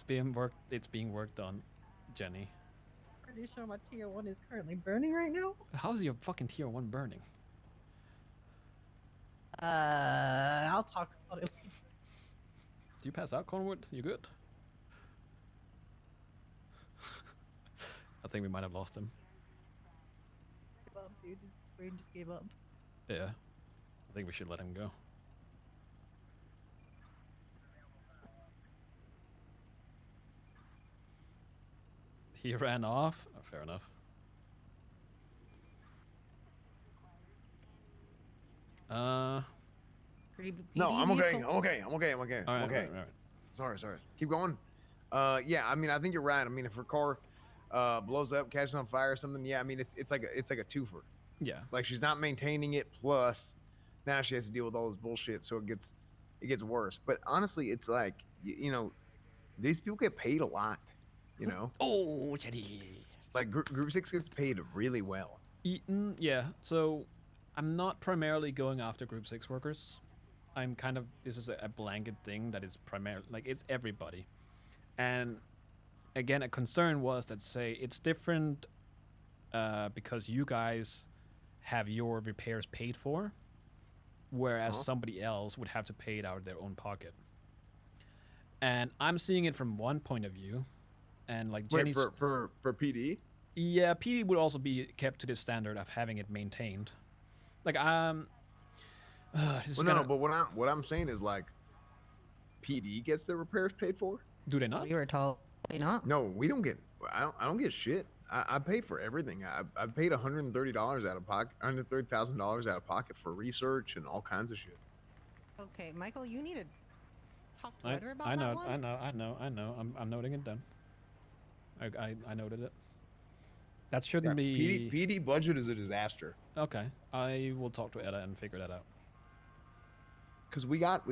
being worked on, Jenny. Pretty sure my tier 1 is currently burning right now. How's your fucking tier 1 burning? I'll talk about it later. Do you pass out, Cornwood? You good? I think we might have lost him. Give up, dude. His brain just gave up. Yeah. I think we should let him go. He ran off? Oh, fair enough. No, I'm okay. I'm okay. I'm okay. I'm okay. All right, I'm okay. all right. Sorry. Keep going. Yeah. I mean, I think you're right. I mean, if her car blows up, catches on fire or something, yeah. I mean, it's like a twofer. Yeah. Like she's not maintaining it. Plus, now she has to deal with all this bullshit, so it gets worse. But honestly, it's like you know, these people get paid a lot. You know. Oh, Jenny. Like Group 6 gets paid really well. Yeah. So, I'm not primarily going after Group 6 workers. I'm kind of, this is a blanket thing that is primarily, like, it's everybody. And again, a concern was that, say, it's different because you guys have your repairs paid for, whereas somebody else would have to pay it out of their own pocket. And I'm seeing it from one point of view, and like Jenny's... Wait, for PD? Yeah, PD would also be kept to the standard of having it maintained. Like, well, no, but what I'm saying is like, PD gets their repairs paid for. Do they not? We were told they not. No, we don't get. I don't get shit. I pay for everything. I paid $130 out of pocket, $130,000 out of pocket for research and all kinds of shit. Okay, Michael, you need to talk to Edward about that one. I know. I'm noting it down. I noted it. That shouldn't be... PD budget is a disaster. Okay, I will talk to Edda and figure that out. Because we got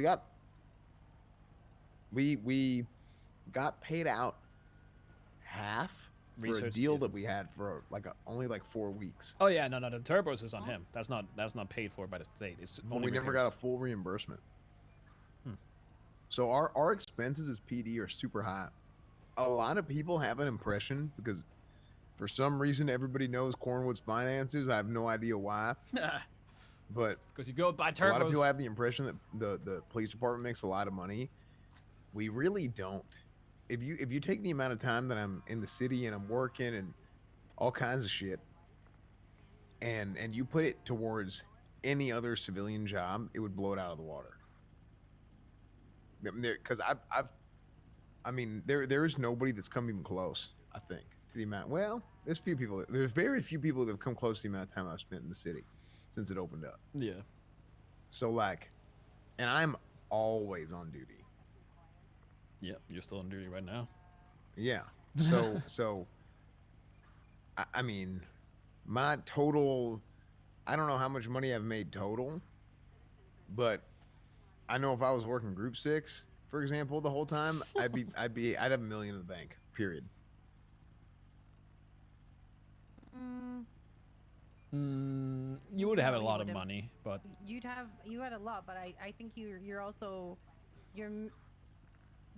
paid out half for a deal that we had for only 4 weeks. Oh yeah, no, the turbos is on him. That's not paid for by the state. It's only we never got a full reimbursement. So our expenses as PD are super high. A lot of people have an impression because for some reason everybody knows Cornwood's finances. I have no idea why. But because you go buy turbos. A lot of people have the impression that the police department makes a lot of money. We really don't. If you take the amount of time that I'm in the city and I'm working and all kinds of shit, and you put it towards any other civilian job, it would blow it out of the water. Because there is nobody that's come even close, I think, to the amount. Well, there's very few people that have come close to the amount of time I've spent in the city since it opened up. Yeah. So and I'm always on duty. Yeah, you're still on duty right now. Yeah. So I mean, my total, I don't know how much money I've made total, but I know if I was working Group 6, for example, the whole time, I'd have $1 million in the bank. Period. You would have a lot of money, but you had a lot, but I think you're also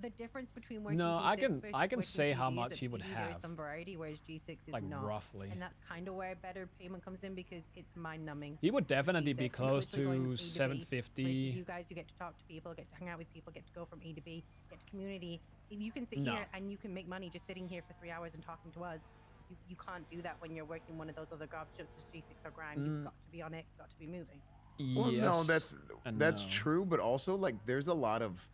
the difference between working G6 I can say how PD much he would There have. is some variety, whereas G6 is like not. roughly. And that's kind of where better payment comes in because it's mind-numbing. He would definitely G6, be close to 750. 750. You guys, you get to talk to people, get to hang out with people, get to go from A to B, get to community. If you can sit here and you can make money just sitting here for 3 hours and talking to us, you can't do that when you're working one of those other jobs just as G6 or Grime. You've got to be on it, got to be moving. Well, no, that's true, but also there's a lot of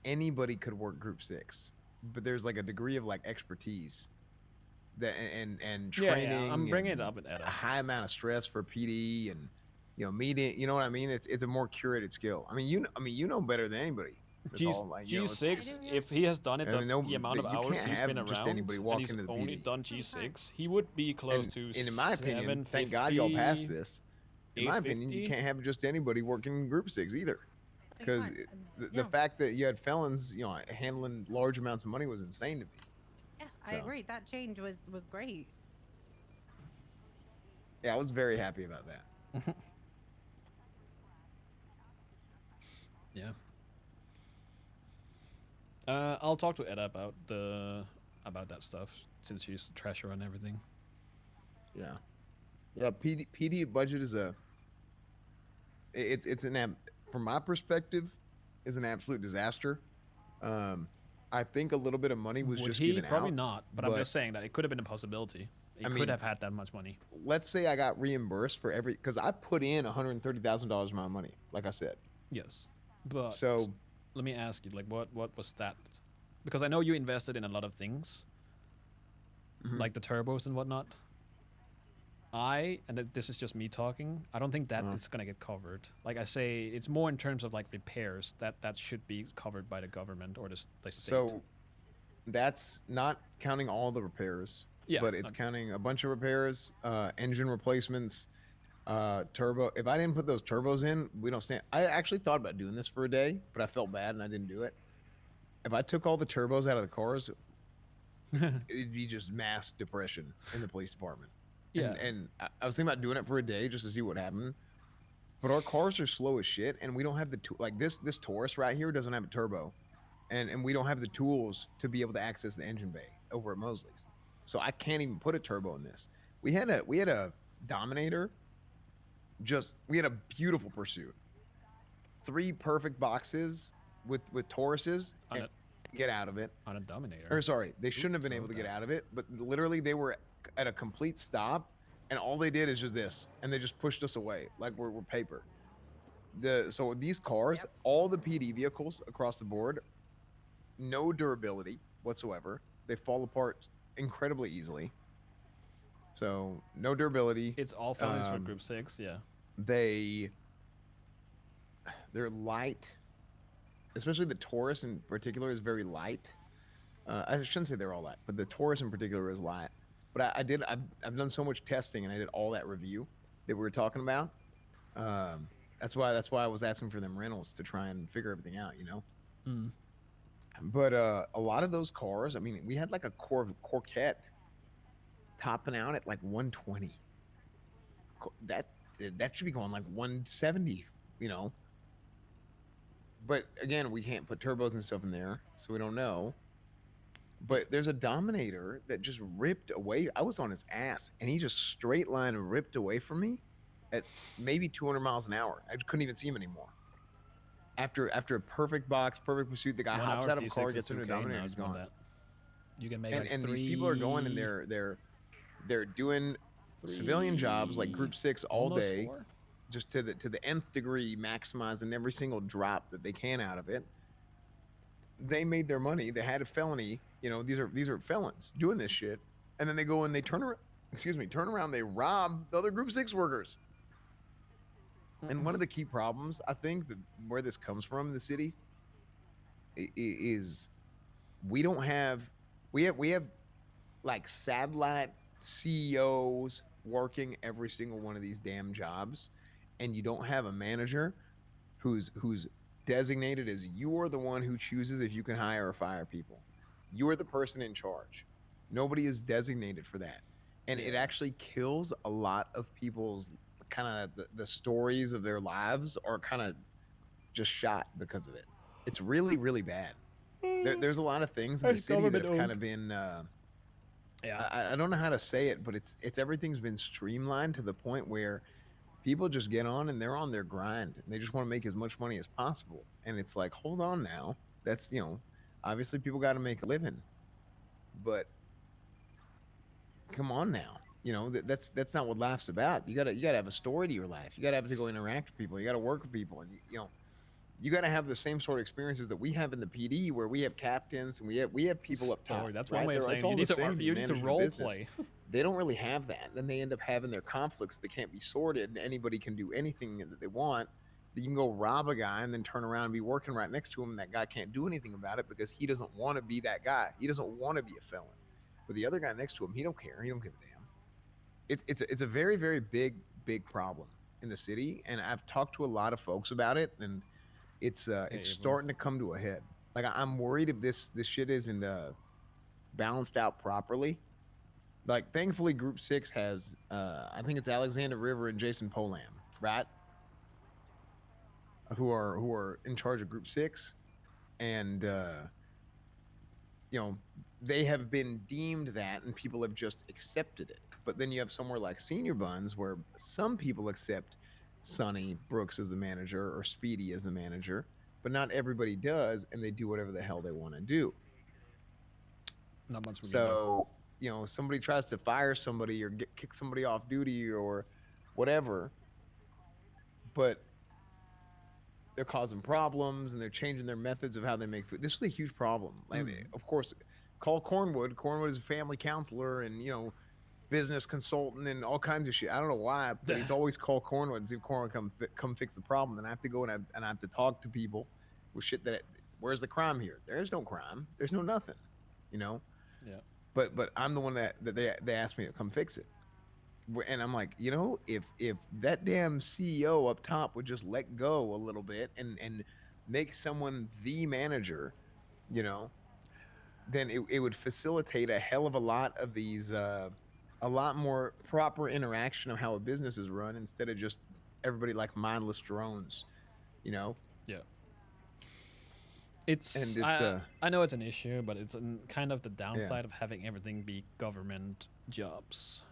anybody could work Group 6, but there's a degree of expertise that and training. Yeah, I'm bringing it up at a high amount of stress for PD and meeting. You know what I mean? It's a more curated skill. I mean you know better than anybody. G6, if he has done it the amount of hours he's been around, and he's only done G6, he would be close to. And in my opinion, thank God y'all passed this. In my opinion, you can't have just anybody working Group 6 either. Because the fact that you had felons, handling large amounts of money was insane to me. Yeah, I agree. That change was great. Yeah, I was very happy about that. Yeah. I'll talk to Eda about that stuff since she's the treasurer and everything. Yeah, yeah. PD budget is it's from my perspective is an absolute disaster. Um, I think a little bit of money was Would just he? given Probably out, not. But I'm but just saying that it could have been a possibility. He I could mean, have had that much money. let's say I got reimbursed for every because I put in $130,000 of my money, like I said. Yes, but So let me ask you, like, what was that? Because I know you invested in a lot of things, mhm, like the turbos and whatnot. This is just me talking. I don't think that uh, is gonna get covered. Like I say, it's more in terms of like repairs that should be covered by the government or the state. so that's not counting all the repairs, Yeah. but it's counting a bunch of repairs, engine replacements, turbo. If I didn't put those turbos in, we don't stand. I actually thought about doing this for a day, but I felt bad and I didn't do it. If I took all the turbos out of the cars, it'd be just mass depression in the police department. Yeah. And I was thinking about doing it for a day just to see what happened. But our cars are slow as shit, and we don't have the like this Taurus right here doesn't have a turbo, and we don't have the tools to be able to access the engine bay over at Mosley's. So I can't even put a turbo in this. We had a Dominator. Just we had a beautiful pursuit. Three perfect boxes with Tauruses on and a get out of it. on a Dominator. Or sorry, they shouldn't have been who able to wrote get that? out of it, but literally they were at a complete stop, and all they did is just this, and they just pushed us away like we're paper. So these cars, Yep. all the PD vehicles across the board, no durability whatsoever. They fall apart incredibly easily. So no durability. It's all felonies for Um, Group 6. Yeah. they they're light, especially the Taurus in particular is very light. I shouldn't say they're all light, but the Taurus in particular is light. But I've done so much testing and I did all that review that we were talking about. Um, that's why I was asking for them rentals to try and figure everything out, you know. Mm. But a lot of those cars, I mean, we had like a Corvette topping out at like 120. That's that should be going like 170, you know. But again, we can't put turbos and stuff in there, so we don't know. But there's a Dominator that just ripped away. I was on his ass, and he just straight line ripped away from me at maybe 200 miles an hour. I couldn't even see him anymore. After a perfect box, perfect pursuit, the guy 1 hops hour out of a car, P6 is gets into a 2K. Dominator, Now and he's it's more gone. that. You can make And like and three. these people are going and they're doing civilian jobs like Group 6 all almost day, 4. just to the nth degree, maximizing every single drop that they can out of it. They made their money. They had a felony. You know, these are felons doing this shit, and then they go and they turn around. Excuse me, turn around. They rob the other Group 6 workers. And one of the key problems, I think, that where this comes from in the city is we don't have we have like satellite CEOs working every single one of these damn jobs, and you don't have a manager who's designated as you are the one who chooses if you can hire or fire people. You are the person in charge. Nobody is designated for that. And it Yeah. actually kills a lot of people's kind of the stories of their lives are kind of just shot because of it. It's really, really bad. There's a lot of things in the It's city that government have kind owned. of been Yeah. I don't know how to say it, but it's everything's been streamlined to the point where people just get on and they're on their grind and they just want to make as much money as possible. And it's like, hold on now. That's, you know, obviously people got to make a living, but come on now. You know, that's not what life's about. You gotta have a story to your life. You gotta have to go interact with people. You gotta work with people, and you know, you gotta have the same sort of experiences that we have in the PD, where we have captains and we have people up top. Story. That's right? one way of It's saying all you the need to same. you need to managing a role business. play. They don't really have that. Then they end up having their conflicts that can't be sorted, and anybody can do anything that they want. That you can go rob a guy and then turn around and be working right next to him, and that guy can't do anything about it because he doesn't want to be that guy. He doesn't want to be a felon. But the other guy next to him, he don't care. He don't give a damn. It's a very, very big problem in the city, and I've talked to a lot of folks about it, and it's Hey, it's Abram. starting to come to a head. Like I'm worried if this shit isn't balanced out properly. Like thankfully, Group 6 has I think it's Alexander River and Jason Polam, right? Who are in charge of Group 6, and you know, they have been deemed that and people have just accepted it. But then you have somewhere like Senior Buns where some people accept Sonny Brooks as the manager or Speedy as the manager, but not everybody does, and they do whatever the hell they want to do. Not much we can do. So, somebody tries to fire somebody or kick somebody off duty or whatever, but they're causing problems and they're changing their methods of how they make food. This is a huge problem. Like, of course, call Cornwood. Cornwood is a family counselor and business consultant and all kinds of shit. I don't know why, but he's always call Cornwood and see if Cornwood come fix the problem. And I have to go and I have to talk to people with shit where's the crime here? There's no crime. There's no nothing. You know. Yeah. But I'm the one that they asked me to come fix it. And I'm like, if that damn CEO up top would just let go a little bit and make someone the manager, then it would facilitate a hell of a lot of these, a lot more proper interaction of how a business is run instead of just everybody like mindless drones, Yeah. It's I know it's an issue, but it's kind of the downside of having everything be government jobs.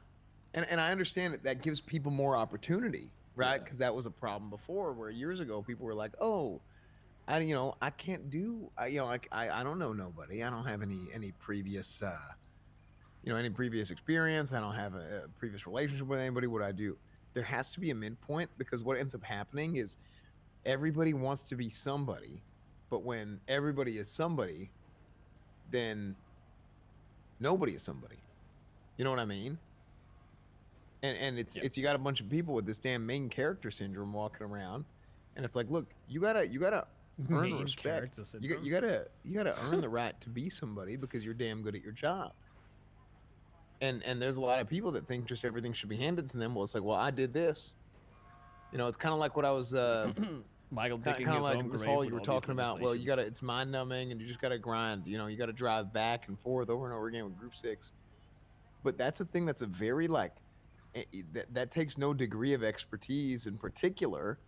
And I understand that gives people more opportunity, right? Because that was a problem before, where years ago people were like, "Oh, I can't do, I don't know nobody. I don't have any previous, any previous experience. I don't have a previous relationship with anybody. What do I do?" There has to be a midpoint because what ends up happening is everybody wants to be somebody, but when everybody is somebody, then nobody is somebody. You know what I mean? And it's you got a bunch of people with this damn main character syndrome walking around, and it's like, look, you gotta earn Main respect. character You gotta earn the right to be somebody because you're damn good at your job. And there's a lot of people that think just everything should be handed to them. Well, it's like, well, I did this. It's kind of like what I was Michael kind digging of his like own this grave whole with you were all talking these about. Well, legislations. it's mind numbing, and you just gotta grind. You gotta drive back and forth over and over again with Group 6. But that's a thing that's a very like that takes no degree of expertise in particular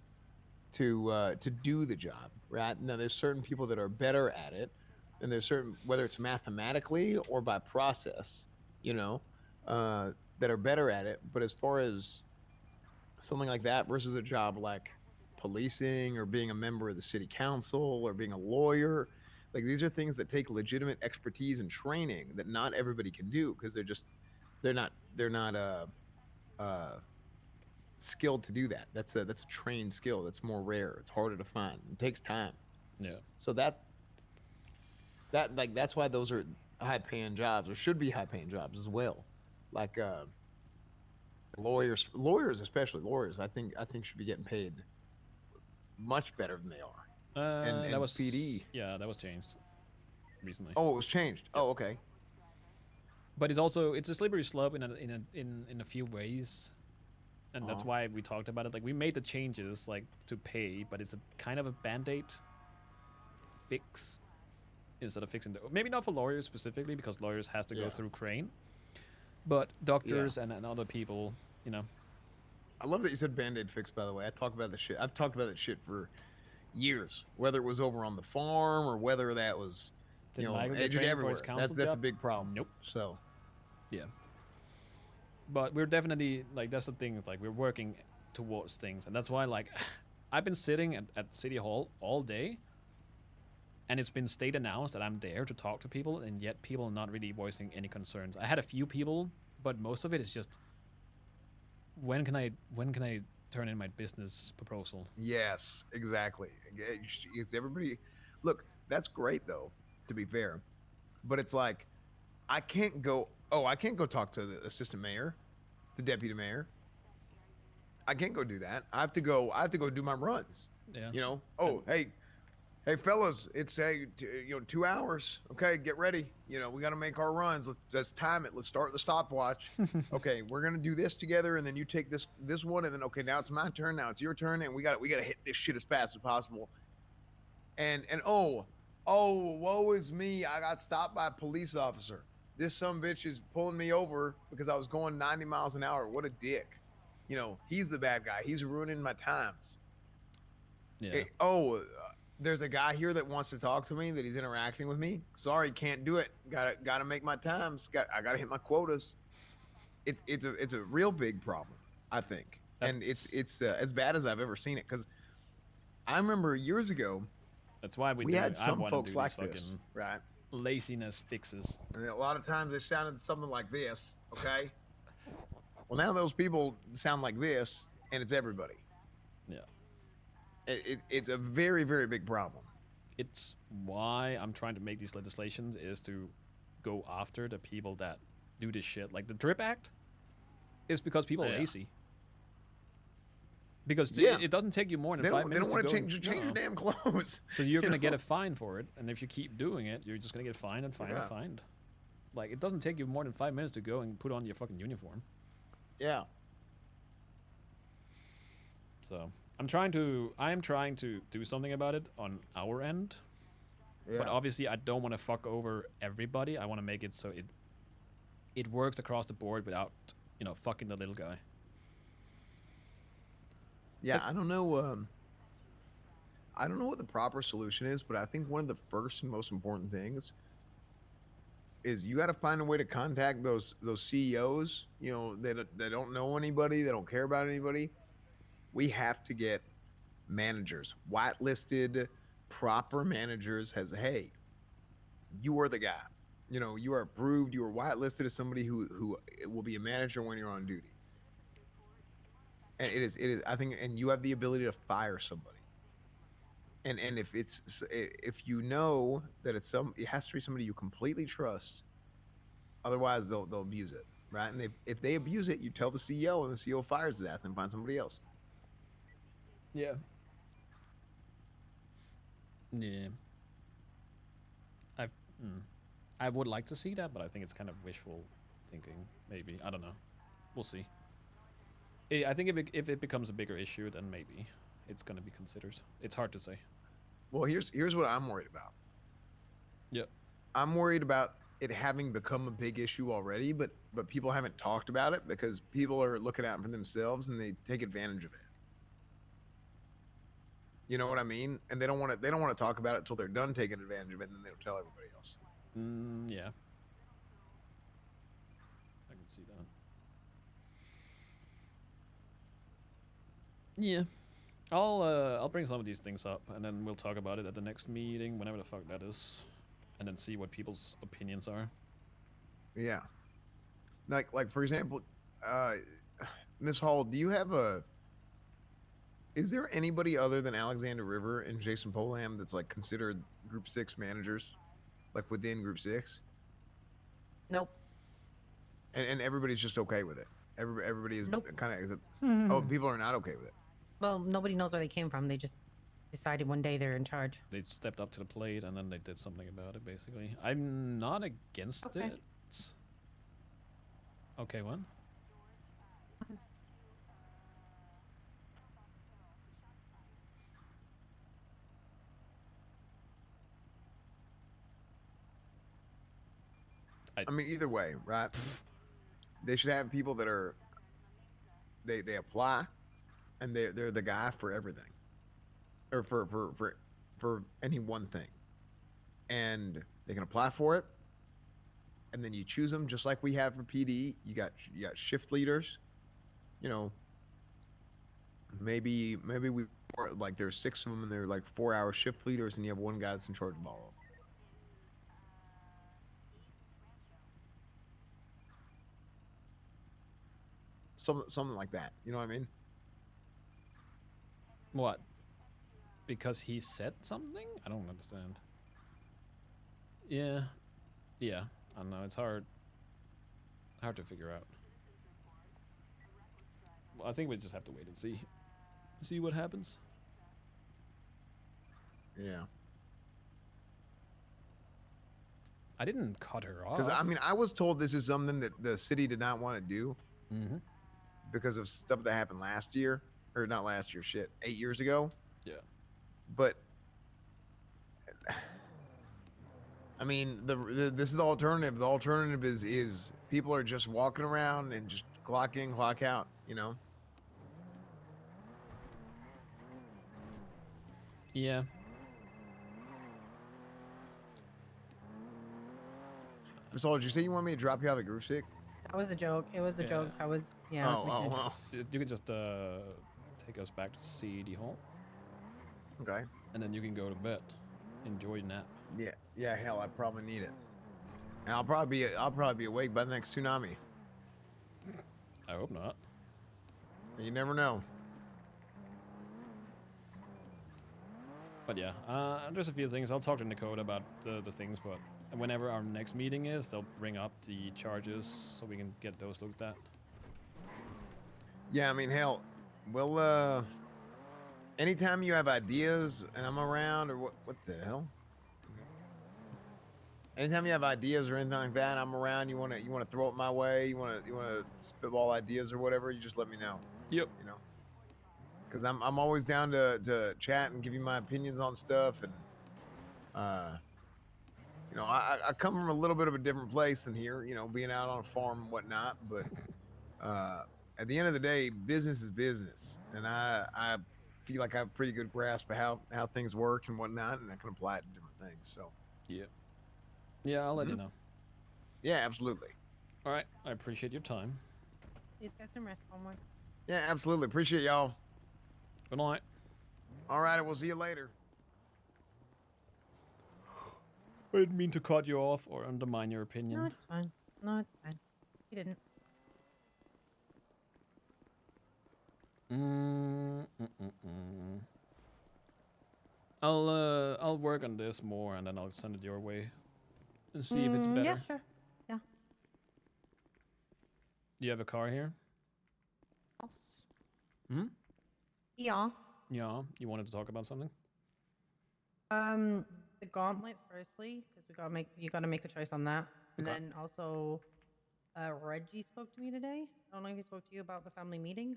to do the job, right? Now there's certain people that are better at it, and there's certain, whether it's mathematically or by process, you know, that are better at it. But as far as something like that versus a job like policing or being a member of the city council or being a lawyer, like these are things that take legitimate expertise and training that not everybody can do because they're not uh skilled to do that. That's a trained skill. That's more rare. It's harder to find. It takes time. Yeah. So that's why those are high paying jobs or should be high paying jobs as well. Like lawyers especially lawyers. I think should be getting paid much better than they are. And That was PD. yeah, that was changed recently. Oh, it was changed. Yep. Oh, okay. But it's a slippery slope in a few ways, and that's why we talked about it. Like we made the changes like to pay, but it's a kind of a band-aid fix instead of fixing the maybe not for lawyers specifically because lawyers has to go through Crane, but doctors and other people, I love that you said Band-Aid fix, by the way. I've talked about that shit for years, whether it was over on the farm or whether that was, Did Michael get edged trained for everywhere. his council That's a job? big problem. Nope. So, Yeah. But we're definitely like that's the thing. Is, like we're working towards things, and that's why like I've been sitting at City Hall all day, and it's been state announced that I'm there to talk to people, and yet people are not really voicing any concerns. I had a few people, but most of it is just when can I turn in my business proposal? yes, exactly. It's everybody. Look, that's great though. To be fair, but it's like I can't go. Oh, I can't go talk to the assistant mayor, the deputy mayor. I can't go do that. I have to go. I have to go do my runs. Yeah. Oh, hey, fellas, it's 2 hours. Okay, get ready. We got to make our runs. Let's time it. Let's start the stopwatch. Okay, we're gonna do this together, and then you take this one, and then okay, now it's my turn. Now it's your turn, and we got to hit this shit as fast as possible. And woe is me. I got stopped by a police officer. This some bitch is pulling me over because I was going 90 miles an hour. What a dick. He's the bad guy. He's ruining my times. Yeah. there's a guy here that wants to talk to me, that he's interacting with me. Sorry, can't do it. Gotta make my times. I gotta hit my quotas. It's a real big problem, I think, and it's as bad as I've ever seen it. Because I remember years ago, That's why we had I some want to folks do these like fucking this, right? laziness fixes. And a lot of times they sounded something like this. Okay. Well, now those people sound like this, and it's everybody. Yeah. It's a very, very big problem. It's why I'm trying to make these legislations is to go after the people that do this shit. Like the Drip Act is because people are lazy. Because it doesn't take you more than 5 minutes. They don't want to change your damn clothes. So you're gonna get a fine for it, and if you keep doing it, you're just gonna get fined and fined and fined. Like it doesn't take you more than 5 minutes to go and put on your fucking uniform. Yeah. So I am trying to do something about it on our end. Yeah. But obviously I don't want to fuck over everybody. I want to make it so it works across the board without, fucking the little guy. Yeah, I don't know. I don't know what the proper solution is, but I think one of the first and most important things is you got to find a way to contact those CEOs. They don't know anybody, they don't care about anybody. We have to get managers, whitelisted, proper managers. Hey, you are the guy. You are approved. You are whitelisted as somebody who will be a manager when you're on duty. And it is. I think, and you have the ability to fire somebody. And if you know that it has to be somebody you completely trust. Otherwise, they'll abuse it, right? And if they abuse it, you tell the CEO, and the CEO fires his ass and finds somebody else. Yeah. Yeah. I would like to see that, but I think it's kind of wishful thinking. Maybe, I don't know. We'll see. I think if it becomes a bigger issue, then maybe it's going to be considered. It's hard to say. Well, here's what I'm worried about. Yeah. I'm worried about it having become a big issue already, but people haven't talked about it because people are looking out for themselves and they take advantage of it. You know what I mean? And they don't want to talk about it until they're done taking advantage of it, and then they don't tell everybody else. Yeah. I can see that. Yeah. I'll bring some of these things up, and then we'll talk about it at the next meeting, whenever the fuck that is, and then see what people's opinions are. Yeah. Like for example, Miss Hall, do you have is there anybody other than Alexander River and Jason Polam that's like considered Group 6 managers, like within Group 6? Nope. And everybody's just okay with it. Everybody is kind of. Oh, people are not okay with it. Well, nobody knows where they came from. They just decided one day they're in charge. They stepped up to the plate and then they did something about it, basically. I'm not against it. Okay, what? I mean, either way, right? They should have people that are. They apply, and they're the guy for everything, or for any one thing, and they can apply for it, and then you choose them just like we have for PD. You got shift leaders, maybe we like there's 6 of them and they're like 4-hour shift leaders, and you have one guy that's in charge of all of them. Something like that. You know what I mean? What? Because he said something? I don't understand. Yeah. Yeah. I don't know. It's hard to figure out. Well, I think we just have to wait and see what happens. Yeah. I didn't cut her off. Because I mean, I was told this is something that the city did not want to do. Mm-hmm. Because of stuff that happened last year, or not last year, 8 years ago. Yeah. But I mean, this is the alternative. The alternative is people are just walking around and just clock in, clock out. Yeah. So did you say you want me to drop you out of group sick? That was a joke. It was a Yeah. joke. I was making a joke. Well. You can just take us back to CD hall, Okay. and then you can go to bed. Enjoy your nap. Yeah. Hell, I probably need it. And I'll probably be awake by the next tsunami. I hope not. You never know. But yeah, there's a few things. I'll talk to Dakota about the things, but whenever our next meeting is, they'll bring up the charges so we can get those looked at. Yeah, I mean, hell, we'll anytime you have ideas and I'm around, or what the hell? Anytime you have ideas or anything like that, I'm around. You wanna throw it my way. You wanna spitball ideas or whatever. You just let me know. Yep. You know, because I'm always down to chat and give you my opinions on stuff. And you know, I come from a little bit of a different place than here. You know, being out on a farm and whatnot. But at the end of the day, business is business, and I feel like I have a pretty good grasp of how things work and whatnot, and I can apply it to different things. So Yeah, I'll let you know. Yeah, absolutely. All right, I appreciate your time. Please get some rest, Homework. Yeah, absolutely. Appreciate y'all. Good night. All right, we'll see you later. I didn't mean to cut you off or undermine your opinion. No, it's fine. No, it's fine. You didn't. I'll work on this more and then I'll send it your way and see if it's better. Yeah, sure. Yeah. You have a car here? Yes. Hmm? Yeah. Yeah. You wanted to talk about something? The gauntlet firstly, because you gotta make a choice on that. And Okay. then also Reggie spoke to me today. I don't know if he spoke to you about the family meeting.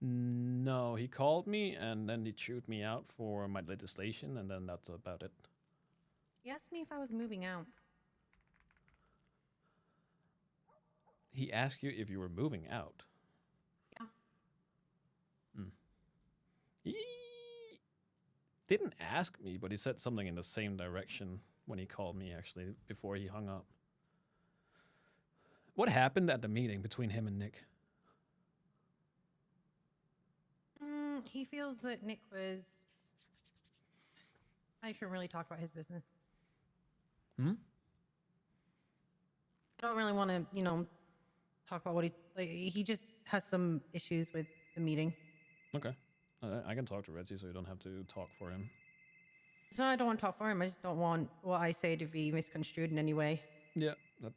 No, he called me and then he chewed me out for my legislation and then that's about it. He asked me if I was moving out. He asked you if you were moving out. Yeah. He didn't ask me, but he said something in the same direction when he called me, actually, before he hung up. What happened at the meeting between him and Nick? He feels that Nick was... I shouldn't really talk about his business. Hmm? I don't really want to, talk about what he just has some issues with the meeting. Okay. I can talk to Reggie so you don't have to talk for him. So I don't want to talk for him. I just don't want what I say to be misconstrued in any way. Yeah,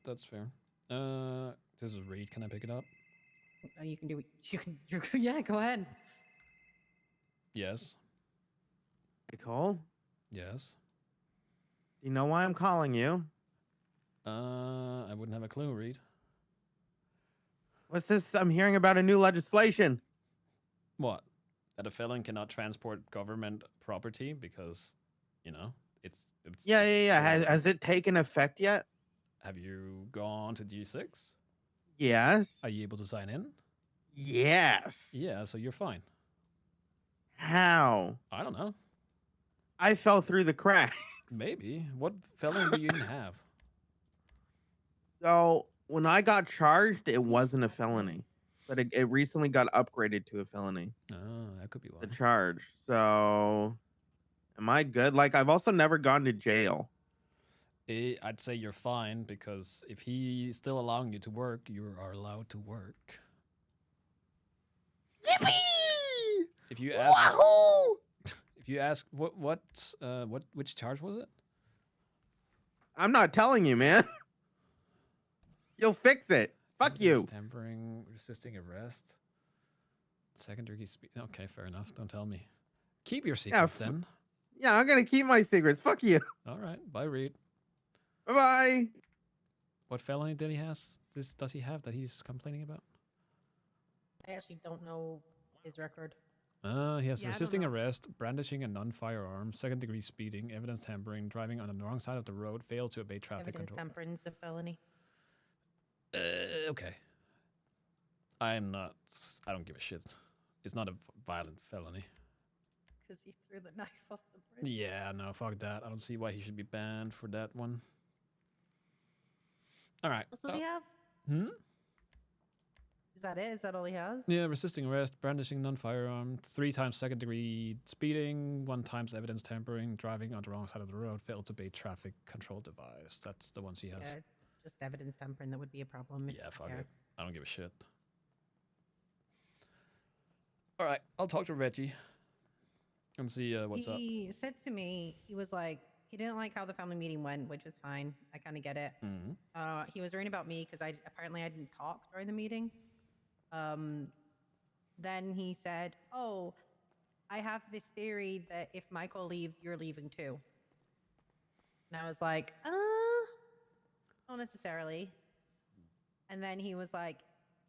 that's fair. This is Reed. Can I pick it up? You can do it. Yeah, go ahead. Yes. Hey, Cole? Yes. You know why I'm calling you? I wouldn't have a clue, Reed. What's this? I'm hearing about a new legislation. What? That a felon cannot transport government property because, it's Yeah. Has it taken effect yet? Have you gone to G6? Yes. Are you able to sign in? Yes. Yeah, so you're fine. How? I don't know. I fell through the crack. Maybe. What felon do you even have? So when I got charged, it wasn't a felony, but it recently got upgraded to a felony. Oh, that could be why. The charge. So am I good? Like, I've also never gone to jail. I'd say you're fine because if he's still allowing you to work, you are allowed to work. Yippee! If you ask, Wahoo! if you ask which charge was it? I'm not telling you, man. You'll fix it. Fuck you. Tampering, resisting arrest, secondary speed. Okay, fair enough. Don't tell me. Keep your secrets then. Yeah, I'm gonna keep my secrets. Fuck you. All right. Bye, Reed. Bye bye. What felony did he does he have that he's complaining about? I actually don't know his record. He has Yeah, I don't resisting know. arrest, brandishing a non-firearm, second-degree speeding, evidence tampering, driving on the wrong side of the road, fail to obey traffic Evidence control. tampering is a felony. Okay. I don't give a shit. It's not a violent felony. Because he threw the knife off the bridge. Yeah, no, fuck that. I don't see why he should be banned for that one. All right. What else does he have? Hmm? Is that it? Is that all he has? Yeah, resisting arrest, brandishing non-firearm, 3 times second-degree speeding, 1 times evidence tampering, driving on the wrong side of the road, failed to obey traffic control device. That's the ones he has. Yeah, it's just evidence tampering that would be a problem. Yeah, fuck it. I don't give a shit. All right, I'll talk to Reggie and see what's up. He said to me, he was like, he didn't like how the family meeting went, which was fine. I kind of get it. Mm-hmm. He was worried about me because apparently I didn't talk during the meeting. Then he said, "Oh, I have this theory that if Michael leaves, you're leaving too." And I was like, not necessarily. And then he was like,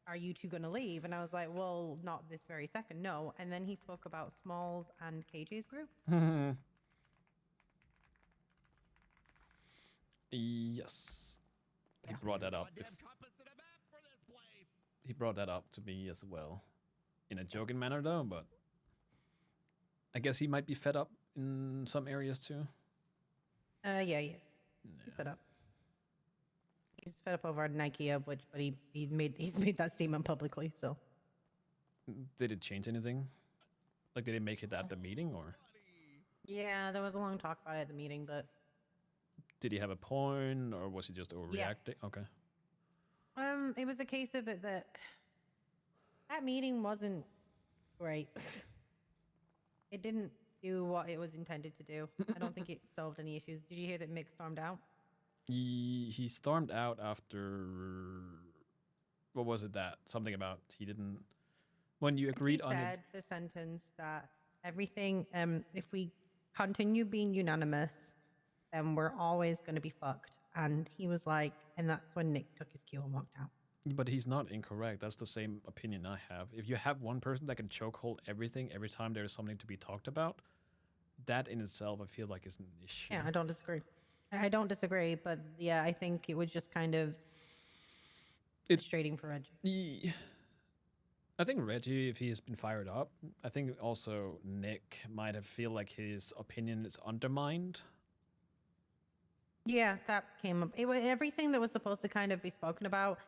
"Are you two gonna leave?" And I was like, "Well, not this very second, no." And then he spoke about Smalls and KJ's group. Yes. He brought that up. He brought that up to me as well. In a joking manner, though, but I guess he might be fed up in some areas too. Yeah, he is. He's fed up. He's fed up over Nike, but he's made that statement publicly. So Did it change anything? Like, did it make it at the meeting, or yeah, there was a long talk about it at the meeting, but did he have a point, or was he just overreacting? Okay. it was a case of it that meeting wasn't great. It didn't do what it was intended to do. I don't think it solved any issues. Did you hear that Mick stormed out? He stormed out after, what was it, that something about he didn't, when you agreed on He it. said the sentence that everything, if we continue being unanimous, then we're always going to be fucked. And he was like, and that's when Nick took his cue and walked out. But he's not incorrect. That's the same opinion I have. If you have one person that can chokehold everything every time there is something to be talked about, that in itself I feel like is an issue. Yeah, I don't disagree. I don't disagree, but yeah, I think it was just kind of frustrating for Reggie. I think Reggie, if he's been fired up, I think also Nick might have feel like his opinion is undermined. Yeah, that came up. It was everything that was supposed to kind of be spoken about.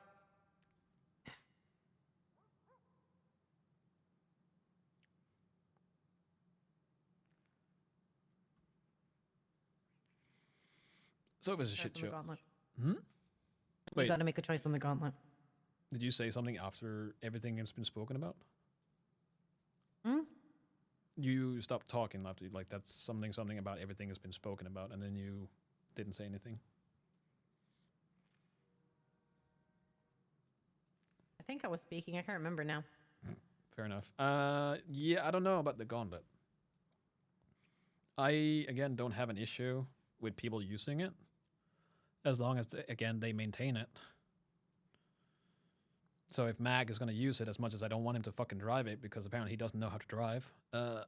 So it was a shit show. You Wait, got to make a choice on the gauntlet. did you say something after everything has been spoken about? You stopped talking after, like, that's something about everything has been spoken about, and then you didn't say anything. I think I was speaking. I can't remember now. Fair enough. Yeah, I don't know about the gauntlet. I, again, don't have an issue with people using it, as long as, again, they maintain it. So if Mag is going to use it, as much as I don't want him to fucking drive it, because apparently he doesn't know how to drive, I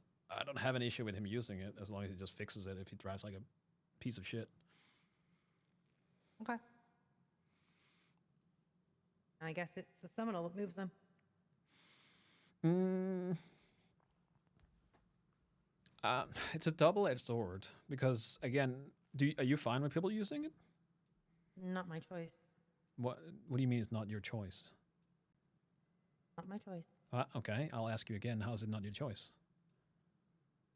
don't have an issue with him using it, as long as he just fixes it if he drives like a piece of shit. Okay. I guess it's the Seminole that moves them. It's a double-edged sword, because, again, are you fine with people using it? Not my choice. What do you mean it's not your choice? Not my choice. Okay, I'll ask you again. How is it not your choice?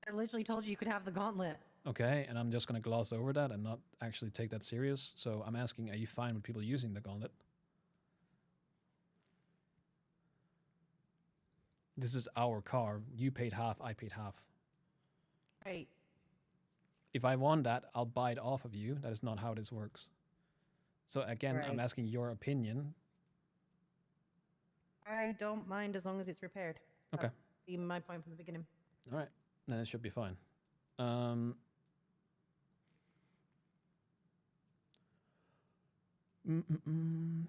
I literally told you could have the gauntlet. Okay, and I'm just going to gloss over that and not actually take that serious. So I'm asking, are you fine with people using the gauntlet? This is our car. You paid half, I paid half. Right. If I want that, I'll buy it off of you. That is not how this works. So again, I'm Right. asking your opinion. I don't mind as long as it's repaired. Okay. That's been my point from the beginning. All right. Then it should be fine.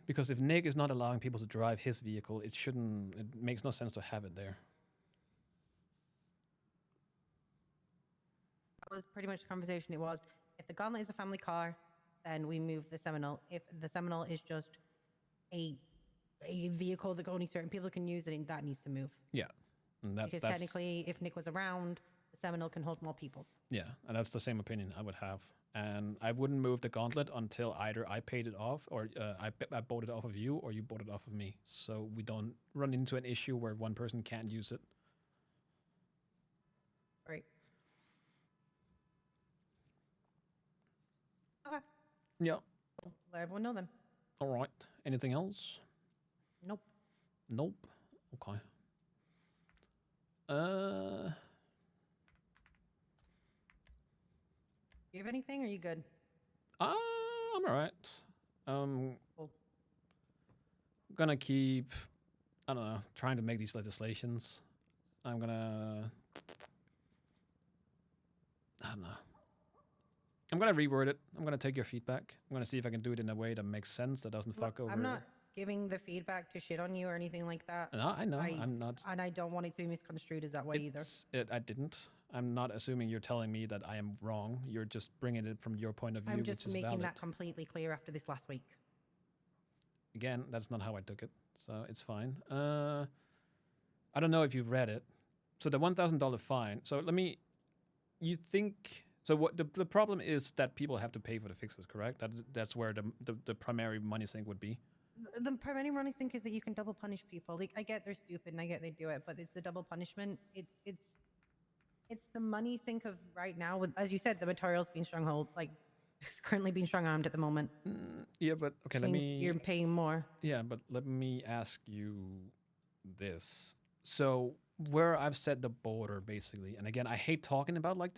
Because if Nick is not allowing people to drive his vehicle, it makes no sense to have it there. That was pretty much the conversation. It was, if the gauntlet is a family car, then we move the Seminole. If the Seminole is just a vehicle that only certain people can use, then that needs to move. Yeah. And Because technically, if Nick was around, the Seminole can hold more people. Yeah, and that's the same opinion I would have. and I wouldn't move the gauntlet until either I paid it off, or I bought it off of you, or you bought it off of me, so we don't run into an issue where one person can't use it. Right. Okay. Yeah. Let everyone know then. All right. Anything else? Nope. Nope. Okay. You have anything, or are you good? I'm alright. Cool. Gonna keep, I don't know, trying to make these legislations. I'm gonna, I don't know. I'm gonna reword it. I'm gonna take your feedback. I'm gonna see if I can do it in a way that makes sense, that doesn't fuck over. I'm not giving the feedback to shit on you or anything like that. No, I know. I'm not. And I don't want it to be misconstrued as that way either. I didn't. I'm not assuming you're telling me that I am wrong. You're just bringing it from your point of view, I'm which just is making valid. that completely clear after this last week. Again, that's not how I took it, so it's fine. I don't know if you've read it. So the $1,000 fine. So let me. You think so? What the problem is that people have to pay for the fixes, correct? That's where the primary money sink would be. The primary money sink is that you can double punish people. Like, I get they're stupid and I get they do it, but it's the double punishment. It's the money sink of right now. With, as you said, the material's being stronghold, like it's currently being strong armed at the moment. Yeah, but okay, let me. You're paying more. Yeah, but let me ask you this. So where I've set the border, basically, and again, I hate talking about like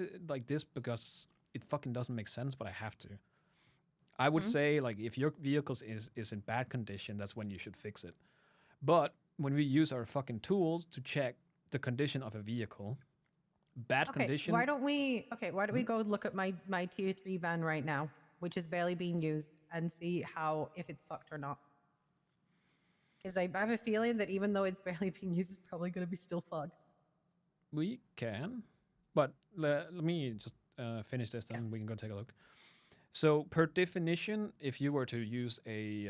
this because it fucking doesn't make sense, but I have to. I would say, like, if your vehicle is in bad condition, that's when you should fix it. But when we use our fucking tools to check the condition of a vehicle, bad condition. Why don't we go look at my tier 3 van right now, which is barely being used, and see if it's fucked or not. Because I have a feeling that even though it's barely being used, it's probably going to be still fucked. We can, but let me just finish this, then we can go take a look. So per definition, if you were to use a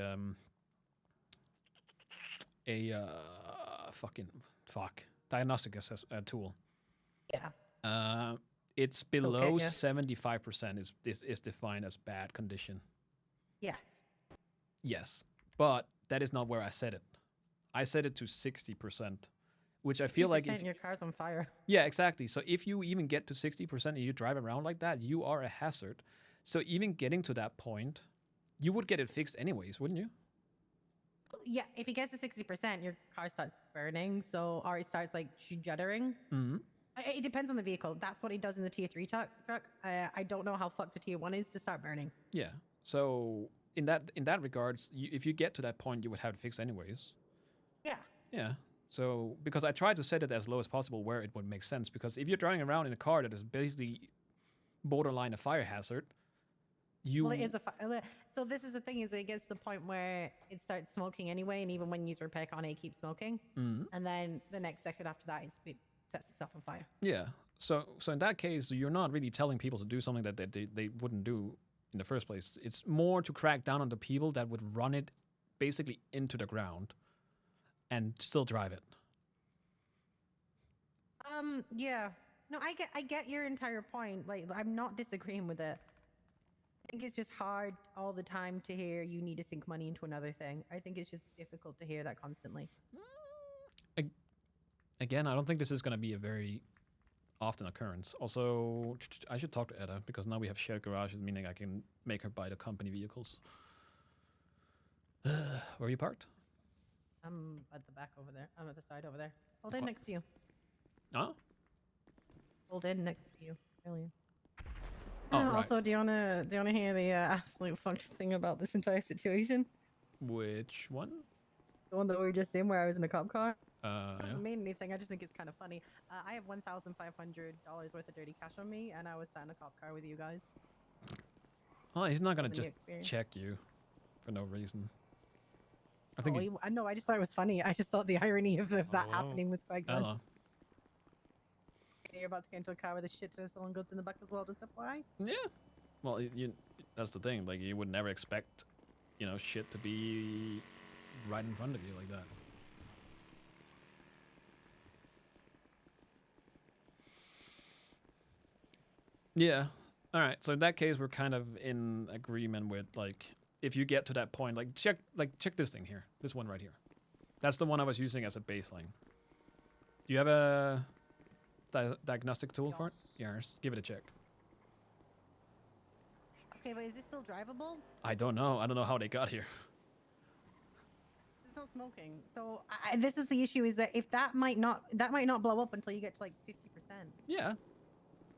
diagnostic tool, it's below 75% is defined as bad condition. Yes, but that is not where I set it. I set it to 60%, which I feel like if your car's on fire. Yeah, exactly. So if you even get to 60% and you drive around like that, you are a hazard. So even getting to that point, you would get it fixed anyways, wouldn't you? Yeah, if it gets to 60%, your car starts burning, or it starts like juddering. Mm-hmm. It depends on the vehicle. That's what it does in the tier 3 truck. I don't know how fucked a tier 1 is to start burning. Yeah. So in that regards, if you get to that point, you would have it fixed anyways. Yeah. Yeah. So because I tried to set it as low as possible where it would make sense, because if you're driving around in a car that is basically borderline a fire hazard, well, it is so this is the thing, is it gets to the point where it starts smoking anyway, and even when you repair on it keeps smoking, and then the next second after that it sets itself on fire. Yeah. So in that case, you're not really telling people to do something that they wouldn't do in the first place. It's more to crack down on the people that would run it basically into the ground and still drive it. Yeah. No, I get your entire point. Like, I'm not disagreeing with it. I think it's just hard all the time to hear you need to sink money into another thing. I think it's just difficult to hear that constantly. Again, I don't think this is going to be a very often occurrence. Also, I should talk to Edda, because now we have shared garages, meaning I can make her buy the company vehicles. Where are you parked? I'm at the back over there. I'm at the side over there. Hold in next to you. Huh? Hold in next to you. Brilliant. Oh, right. Also, do you wanna hear the absolute fucked thing about this entire situation? Which one? The one that we were just in, where I was in a cop car. Yeah. Doesn't mean anything. I just think it's kind of funny. I have $1,500 worth of dirty cash on me, and I was sat in a cop car with you guys. Well, he's not gonna just check you for no reason. I think. I just thought it was funny. I just thought the irony of that happening was quite good. Hello. You're about to get into a car with a shit ton of stolen goods in the back as well, just FYI. Yeah. Well, that's the thing. Like, you would never expect, shit to be right in front of you like that. Yeah. All right, so in that case, we're kind of in agreement with like if you get to that point, like check this thing here, this one right here. That's the one I was using as a baseline. Do you have a diagnostic tool for it? Yes. Give it a check. Okay, but is this still drivable? I don't know. I don't know how they got here. It's not smoking. So this is the issue: is that if that might not blow up until you get to like 50%. Yeah.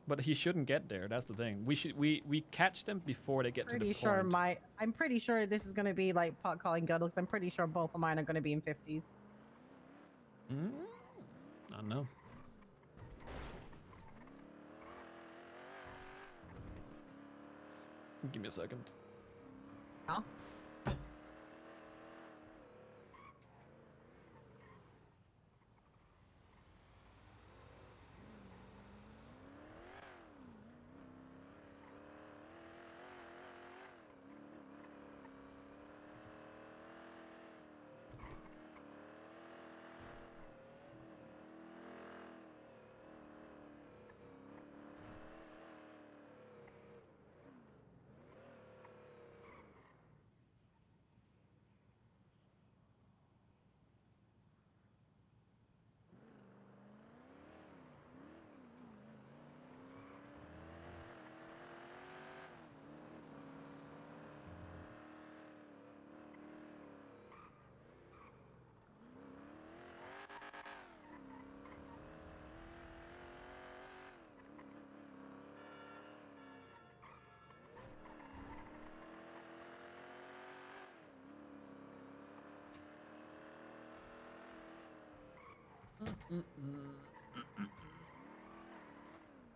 But he shouldn't get there. That's the thing. We catch them before they get to the point. I'm pretty sure this is gonna be like pot calling Guddle, because I'm pretty sure both of mine are gonna be in 50s. I don't know. Give me a second. Huh?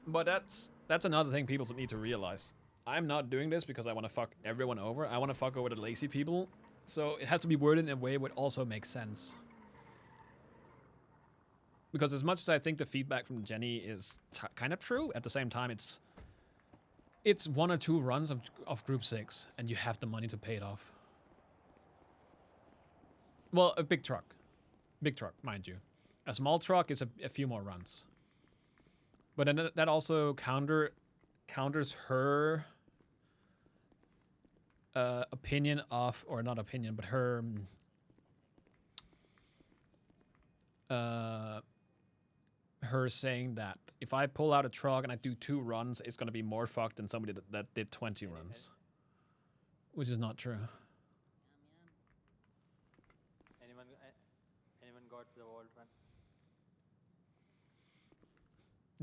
But that's another thing people need to realize. I'm not doing this because I want to fuck everyone over. I want to fuck over the lazy people. So it has to be worded in a way that also makes sense. Because as much as I think the feedback from Jenny is kind of true, at the same time it's 1 or 2 runs of Group 6, and you have the money to pay it off. Well, a big truck. Big truck, mind you. A small truck is a few more runs. But then that also counters her opinion of, or not opinion, but her her saying that if I pull out a truck and I do 2 runs, it's going to be more fucked than somebody that did 20 runs. Which is not true. Anyone got the vault run?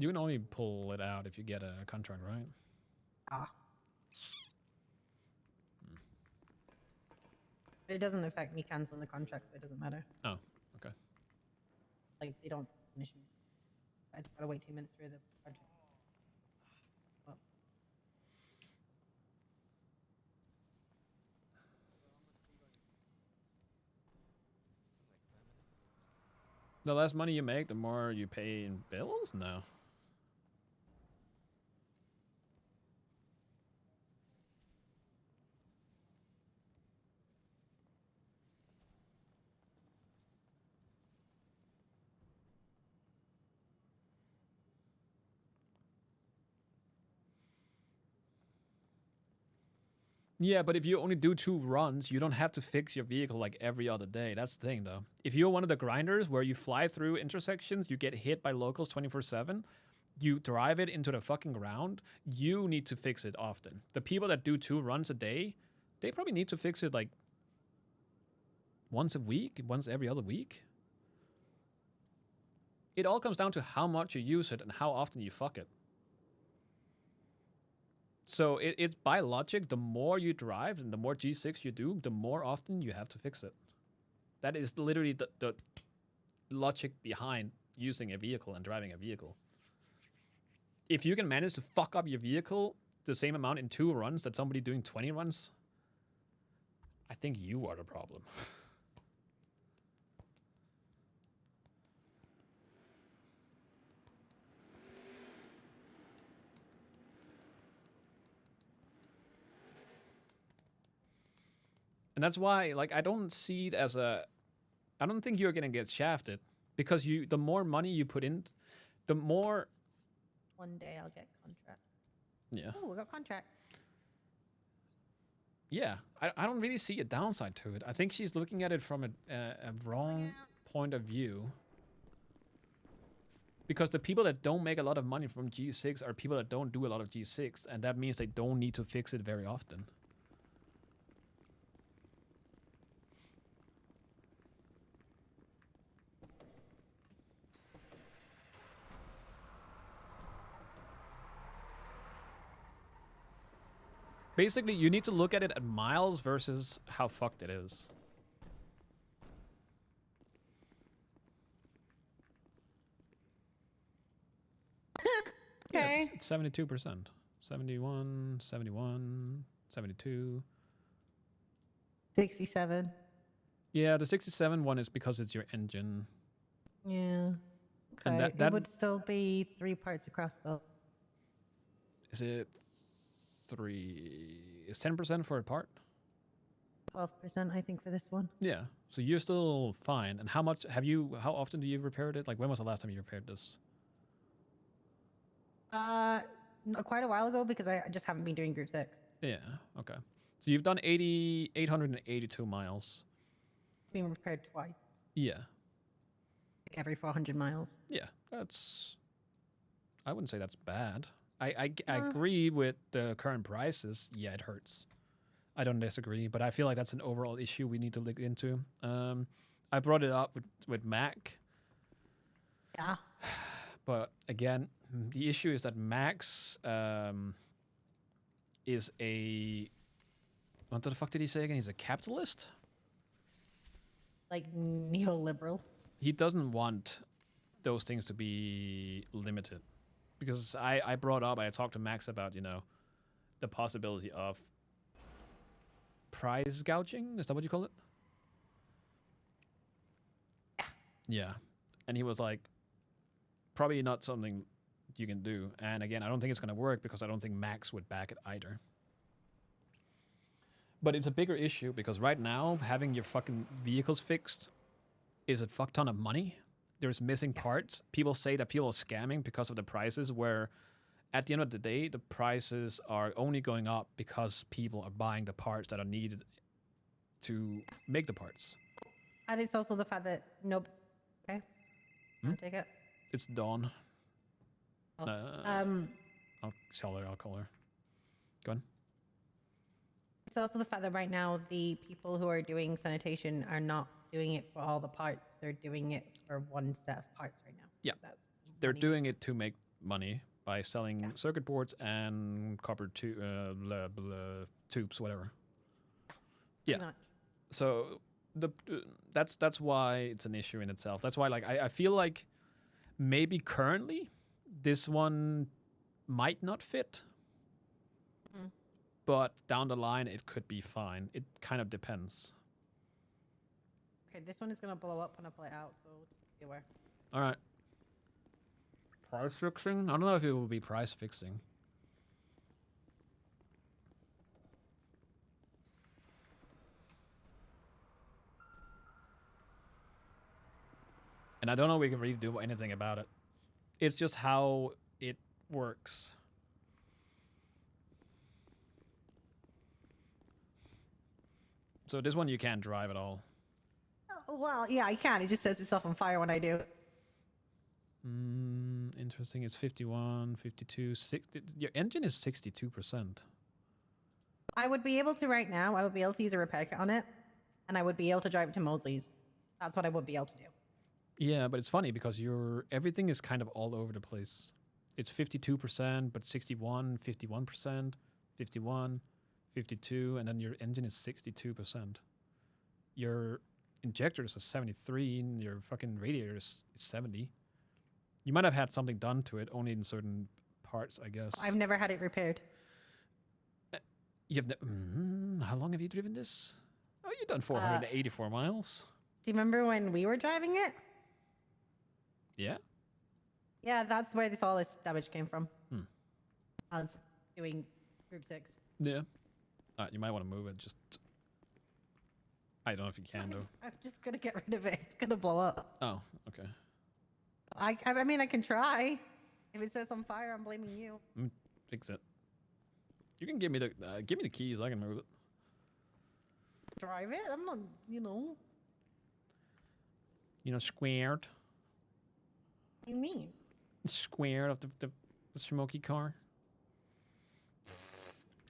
You can only pull it out if you get a contract, right? Ah. It doesn't affect me canceling the contract, so it doesn't matter. Oh, okay. Like, they don't finish me. I just gotta wait 2 minutes for the contract. Well. The less money you make, the more you pay in bills? No. Yeah, but if you only do 2 runs, you don't have to fix your vehicle like every other day. That's the thing, though. If you're one of the grinders where you fly through intersections, you get hit by locals 24/7, you drive it into the fucking ground, you need to fix it often. The people that do 2 runs a day, they probably need to fix it like once a week, once every other week. It all comes down to how much you use it and how often you fuck it. So it's by logic, the more you drive and the more G6 you do, the more often you have to fix it. That is literally the logic behind using a vehicle and driving a vehicle. If you can manage to fuck up your vehicle the same amount in 2 runs that somebody doing 20 runs, I think you are the problem. And that's why, like, I don't see it as I don't think you're gonna get shafted because the more money you put in, the more. One day I'll get contract. Yeah. Oh, we got contract. Yeah, I don't really see a downside to it. I think she's looking at it from a wrong point of view. Because the people that don't make a lot of money from G6 are people that don't do a lot of G6, and that means they don't need to fix it very often. Basically, you need to look at it at miles versus how fucked it is. Okay. Yeah, it's 72%. 71, 71, 72. 67. Yeah, the 67 one is because it's your engine. Yeah. And Okay. that It would still be 3 parts across though. is it 3 is 10% for a part? 12%, I think, for this one. Yeah. So you're still fine. And how much have you how often do you repair it? Like when was the last time you repaired this? Quite a while ago because I just haven't been doing group 6. Yeah, okay. So you've done 882 miles. Being repaired twice, Yeah. like every 400 miles. Yeah. I wouldn't say that's bad. I No. agree with the current prices. Yeah, it hurts. I don't disagree, but I feel like that's an overall issue we need to look into. I brought it up with Mac, Yeah. but again, the issue is that Max is a what the fuck did he say again? He's a capitalist. Like neoliberal. He doesn't want those things to be limited, because I brought up, I talked to Max about, you know, the possibility of price gouging. Is that what you call it? Yeah. And he was like, probably not something you can do. And again, I don't think it's going to work because I don't think Max would back it either. But it's a bigger issue because right now, having your fucking vehicles fixed is a fuck ton of money. There's missing parts. People say that people are scamming because of the prices, where at the end of the day, the prices are only going up because people are buying the parts that are needed to make the parts. And it's also the fact that okay. I'll take it. It's Dawn. Oh. I'll tell her, I'll call her. Go on. It's also the fact that right now the people who are doing sanitation are not doing it for all the parts. They're doing it for one set of parts right now. Yeah. That's They're money. doing it to make money by selling circuit boards and copper tubes, whatever. Pretty Yeah. much. So that's why it's an issue in itself. That's why, like, I feel like maybe currently this one might not fit, but down the line it could be fine. It kind of depends. Okay, this one is gonna blow up when I pull it out, so just be aware. All right. Price fixing? I don't know if it will be price fixing. And I don't know if we can really do anything about it. It's just how it works. So this one you can't drive at all. Oh, well, yeah, I can. It just sets itself on fire when I do. Interesting. It's 51, 52, 60. Your engine is 62%. I would be able to right now. I would be able to use a repair kit on it, and I would be able to drive it to Mosley's. That's what I would be able to do. Yeah, but it's funny because everything is kind of all over the place. It's 52%, but 61, 51%, 51, 52, and then your engine is 62%. Your injector is a 73, and your fucking radiator is 70. You might have had something done to it, only in certain parts, I guess. I've never had it repaired. How long have you driven this? Oh, you've done 484 miles. Do you remember when we were driving it? Yeah. Yeah, that's where all this damage came from. I was doing group 6. Yeah. You might want to move it. Just, I don't know if you can though. I'm just gonna get rid of it. It's gonna blow up. Oh, okay. I mean, I can try. If it sets on fire, I'm blaming you. Fix it. You can give me the keys. I can move it. Drive it. I'm not. Squared. What do you mean? Squared of the smoky car.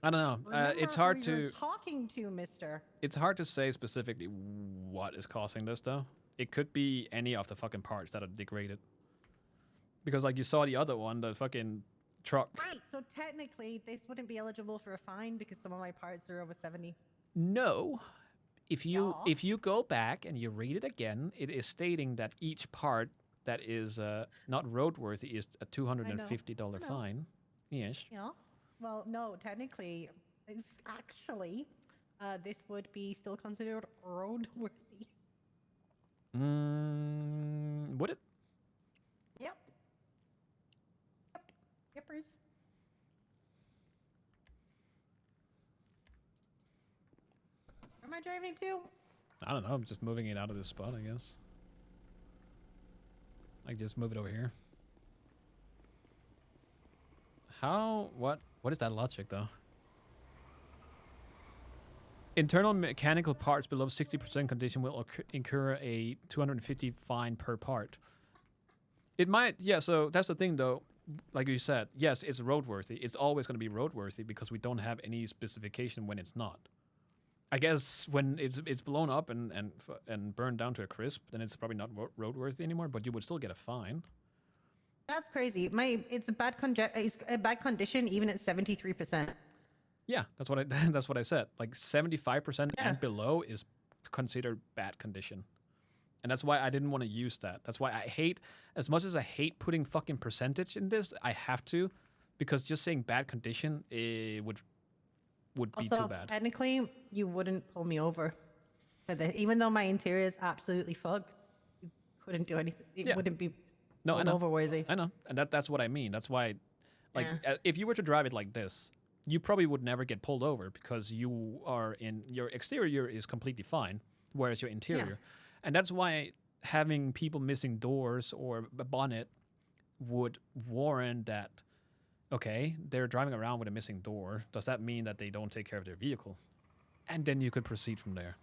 I don't know. It's Remember hard who you're to talking to, Mister. It's hard to say specifically what is causing this, though. It could be any of the fucking parts that are degraded. Because, like, you saw the other one, the fucking truck. Right. So technically, this wouldn't be eligible for a fine because some of my parts are over 70. No. If you Yeah. if you go back and you read it again, it is stating that each part that is not roadworthy is a $250 I know. fine. Yes. Yeah. Well, no. Technically, it's actually, this would be still considered roadworthy. Would it? Yep. Yippers. Where am I driving to? I don't know. I'm just moving it out of this spot, I guess. I just move it over here. What is that logic, though? Internal mechanical parts below 60% condition will incur a $250 fine per part. It might, yeah, so that's the thing, though. Like you said, yes, it's roadworthy. It's always going to be roadworthy because we don't have any specification when it's not. I guess when it's blown up and burned down to a crisp, then it's probably not roadworthy anymore, but you would still get a fine. That's crazy. It's a bad condition even at 73%. Yeah, that's what that's what I said. Like 75% and below is considered bad condition. And that's why I didn't want to use that. That's why I hate, as much as I hate putting fucking percentage in this, I have to, because just saying bad condition would be Also, too bad. technically, you wouldn't pull me over for this. Even though my interior is absolutely fucked, you couldn't do anything. It wouldn't be over worthy. I know. And that's what I mean. That's why, like, if you were to drive it like this, you probably would never get pulled over because your exterior is completely fine, whereas your interior. Yeah. And that's why having people missing doors or a bonnet would warrant that, okay, they're driving around with a missing door. Does that mean that they don't take care of their vehicle? And then you could proceed from there.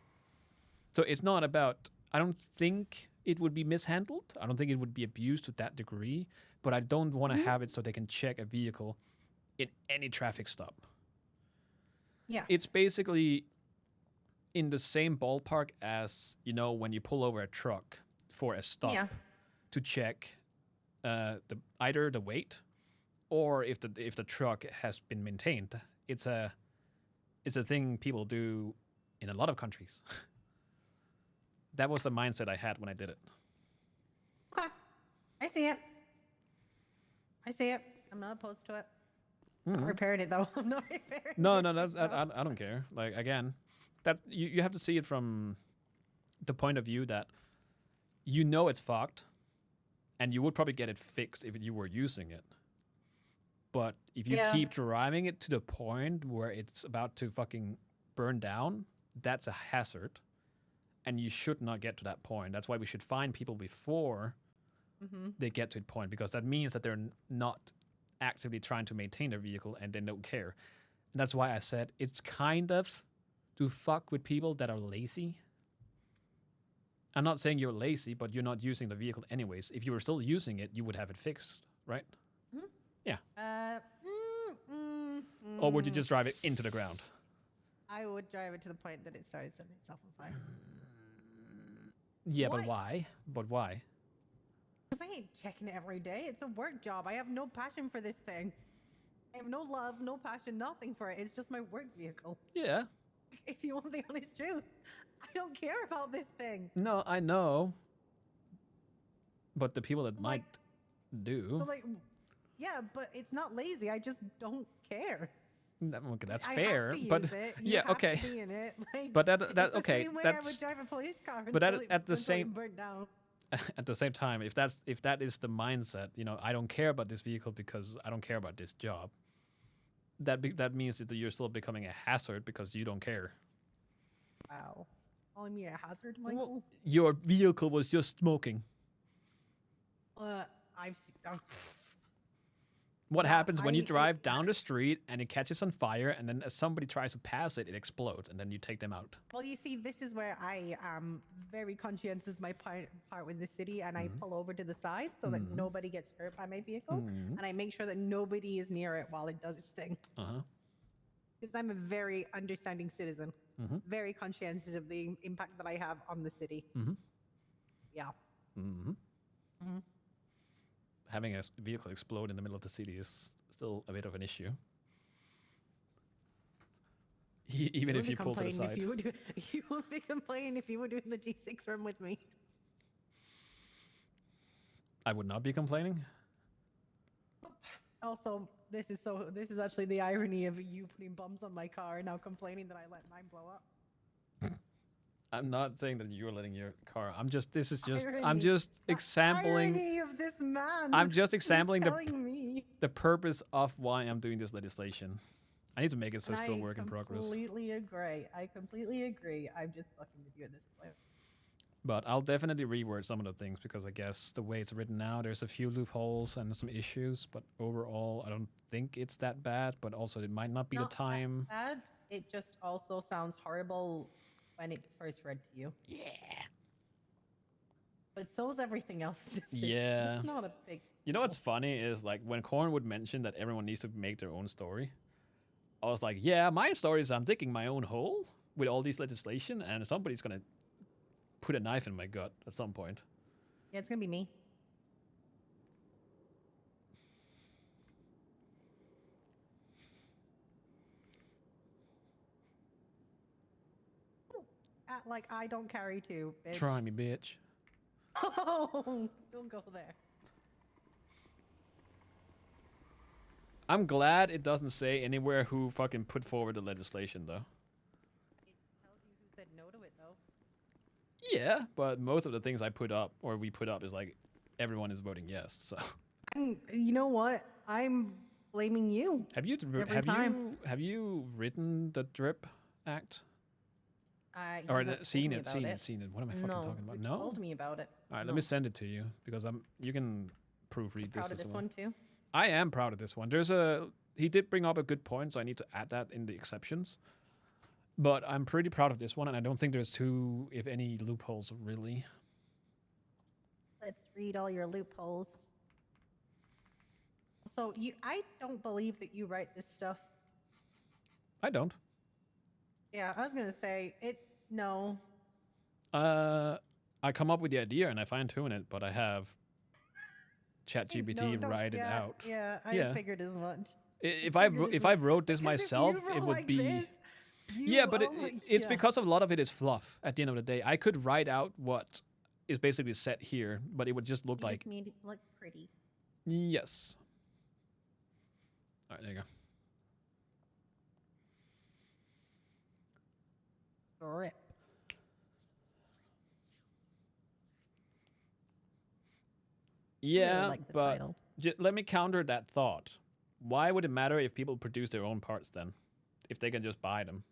So it's not about, I don't think it would be mishandled. I don't think it would be abused to that degree, but I don't want to have it so they can check a vehicle in any traffic stop. Yeah. It's basically in the same ballpark as, when you pull over a truck for a stop to check either the weight or if the truck has been maintained. It's a thing people do in a lot of countries. That was the mindset I had when I did it. Okay. I see it. I'm not opposed to it. I'm not repairing it, though. I'm not repairing it. No, that's, I don't care. Like, again, that you have to see it from the point of view that it's fucked, and you would probably get it fixed if you were using it. But if you keep driving it to the point where it's about to fucking burn down, that's a hazard. And you should not get to that point. That's why we should find people before they get to the point, because that means that they're not actively trying to maintain their vehicle and they don't care. And that's why I said it's kind of to fuck with people that are lazy. I'm not saying you're lazy, but you're not using the vehicle anyways. If you were still using it, you would have it fixed, right? Yeah. Or would you just drive it into the ground? I would drive it to the point that it started setting itself on fire. Yeah, but why? Because I ain't checking it every day. It's a work job. I have no passion for this thing. I have no love, no passion, nothing for it. It's just my work vehicle. Yeah. If you want the honest truth, I don't care about this thing. No, I know. But the people that might do. So yeah, but it's not lazy. I just don't care. Okay, that's fair. But you have to be in it. But that okay. Same way that's I would drive a police car. But at the same time, if that is the mindset, I don't care about this vehicle because I don't care about this job. That means that you're still becoming a hazard because you don't care. Wow. Calling me a hazard, Michael? Well, your vehicle was just smoking. What Yeah, happens when you drive down the street and it catches on fire, and then as somebody tries to pass it, it explodes, and then you take them out? Well, you see, this is where I am very conscientious of my part with the city, and I pull over to the side so that nobody gets hurt by my vehicle, and I make sure that nobody is near it while it does its thing. Because I'm a very understanding citizen, very conscientious of the impact that I have on the city. Yeah. Having a vehicle explode in the middle of the city is still a bit of an issue. Even if you pull to the side. You won't be complaining if you were doing the G6 run with me. I would not be complaining. Also, this is actually the irony of you putting bombs on my car and now complaining that I let mine blow up. I'm not saying that you're letting your car. I'm just Irony. exampling. Irony of this man. I'm just who's exampling telling me. the purpose of why I'm doing this legislation. I need to make it so it's still work in progress. I completely agree. I'm just fucking with you at this point. But I'll definitely reword some of the things because I guess the way it's written now, there's a few loopholes and some issues. But overall, I don't think it's that bad. But also, it might not be the time. Bad. It just also sounds horrible when it's first read to you. Yeah. But so's everything else. Yeah. It's not a big. You know what's funny is like when Corn would mention that everyone needs to make their own story. I was like, yeah, my story is I'm digging my own hole with all these legislation, and somebody's gonna put a knife in my gut at some point. Yeah, it's gonna be me. Act like I don't carry two, bitch. Try me, bitch. Oh, don't go there. I'm glad it doesn't say anywhere who fucking put forward the legislation, though. It tells you who said no to it, though. Yeah, but most of the things I put up, or we put up, is like everyone is voting yes. So. You know what? I'm blaming you. Have you written the Drip Act? Or seen it? What am I fucking talking about? No. Told me about it. All right, let me send it to you because you can proofread this. Proud of this one too. I am proud of this one. He did bring up a good point, so I need to add that in the exceptions. But I'm pretty proud of this one, and I don't think there's too, if any, loopholes really. Let's read all your loopholes. So I don't believe that you write this stuff. I don't. Yeah, I was gonna say it. No. I come up with the idea and I fine tune it, but I have ChatGPT write it out. Yeah, I figured as much. If I wrote this myself, it would like be. This, but it's because a lot of it is fluff. At the end of the day, I could write out what is basically set here, but it would just look like. Just made it look pretty. Yes. All right, there you go. Rip. Yeah, like the but title. Let me counter that thought. Why would it matter if people produce their own parts then? If they can just buy them?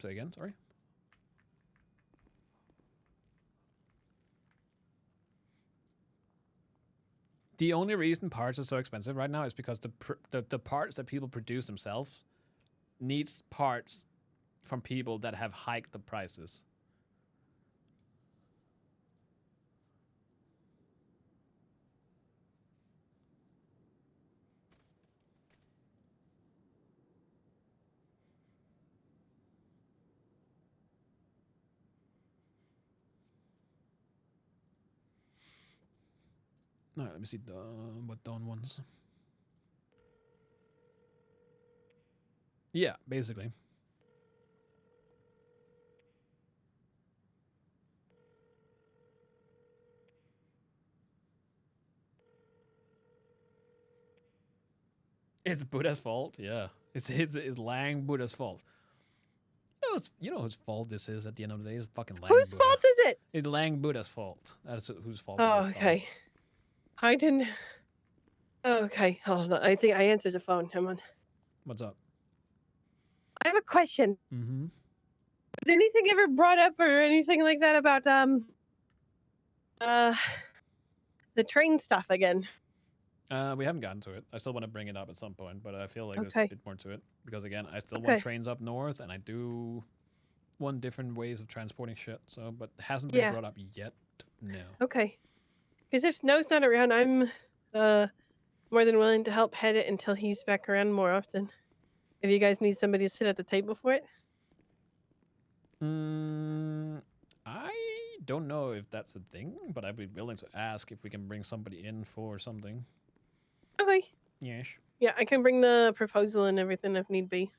Say again, sorry. The only reason parts are so expensive right now is because the parts that people produce themselves needs parts from people that have hiked the prices. All right, let me see what done ones. Yeah, basically. It's Buddha's fault. Yeah, it's Lang Buddha's fault. You know whose fault this is at the end of the day. It's fucking Lang. Whose Buddha. fault is it? It's Lang Buddha's fault. That's whose fault. Oh, okay. I didn't. Okay, hold on. I think I answered the phone. Come on. What's up? I have a question. Mm-hmm. Was anything ever brought up or anything like that about the train stuff again? We haven't gotten to it. I still want to bring it up at some point, but I feel like there's Okay. a bit more to it because again, I still want Okay. trains up north, and I do want different ways of transporting shit. So, but it hasn't been Yeah. brought up yet. No. Okay. Because if Snow's not around, I'm more than willing to help head it until he's back around more often. If you guys need somebody to sit at the table for it. I don't know if that's a thing, but I'd be willing to ask if we can bring somebody in for something. Okay. Yes. Yeah, I can bring the proposal and everything if need be.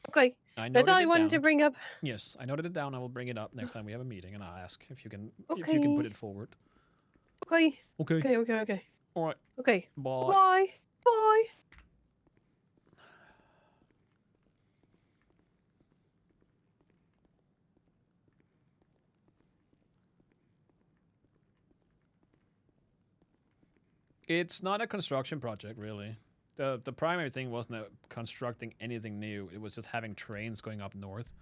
Okay. That's all I wanted to bring up. Yes, I noted it down. I will bring it up next time we have a meeting, and I'll ask if you can put Okay. it forward. Okay. Okay. Okay. All right. Okay. Bye. Bye. Bye. It's not a construction project, really. The primary thing wasn't constructing anything new. It was just having trains going up north.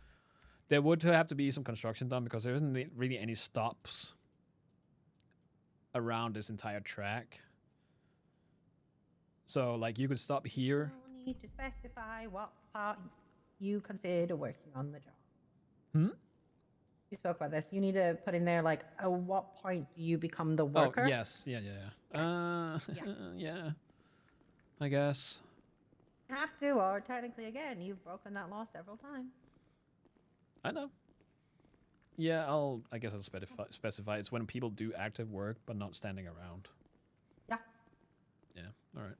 There would have to be some construction done because there isn't really any stops around this entire track. So, like, you could stop here. You need to specify what part you consider working on the job. You spoke about this. You need to put in there, like, at what point do you become the worker? Oh, yes. Yeah. Yeah. I guess. You have to, or technically, again, you've broken that law several times. I know. Yeah, I guess I'll specify. It's when people do active work, but not standing around. Yeah. Yeah, all right.